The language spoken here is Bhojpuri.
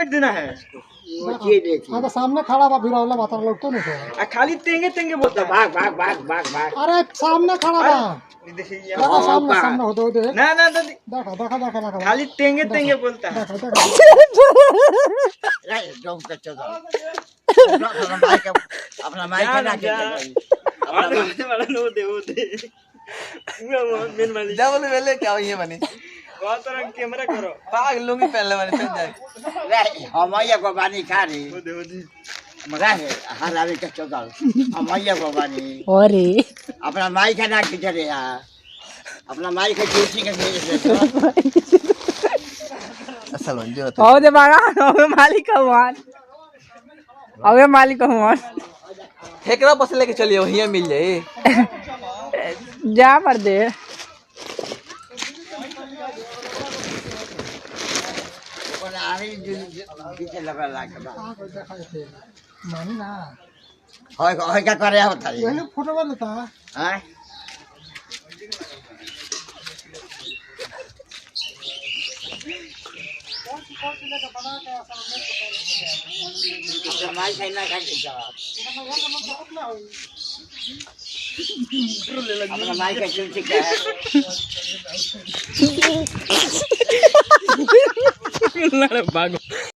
देना है हाँ तो सामने खड़ा बा भिड़ा वाला बात लोग तो नहीं तो खाली तेंगे तेंगे बोलता भाग भाग भाग भाग भाग अरे सामने खड़ा बा देखिए देखा सामने सामने हो दो दे ना ना दादी देखा देखा देखा देखा खाली तेंगे तेंगे बोलता है देखा देखा डोंग का चौदह अपना माइक है ना वाला नो दे मेन वाली डबल वेले क्या ये बनी बहुत तरह कैमरा करो पाग लूंगी पहले वाले पहन जाए हमैया को बानी खा रही वो दे मगा है हरावे का चौदह हमैया को बानी अरे अपना माइक है ना खींच रहे हैं अपना माइक है कुर्सी का भेज दे असल बन जो हो दे बागा हो मालिक हुआन अबे मालिक हुआन ठेकरा बस लेके चलिए वहीं मिल जाए जा पर दे पीछे लगा लाके बा देखा थे मानी ना होय क्या करे होता है ये फोटो वाला था हैं माइक है ना का जवाब अपना माइक है कुर्सी का है भागो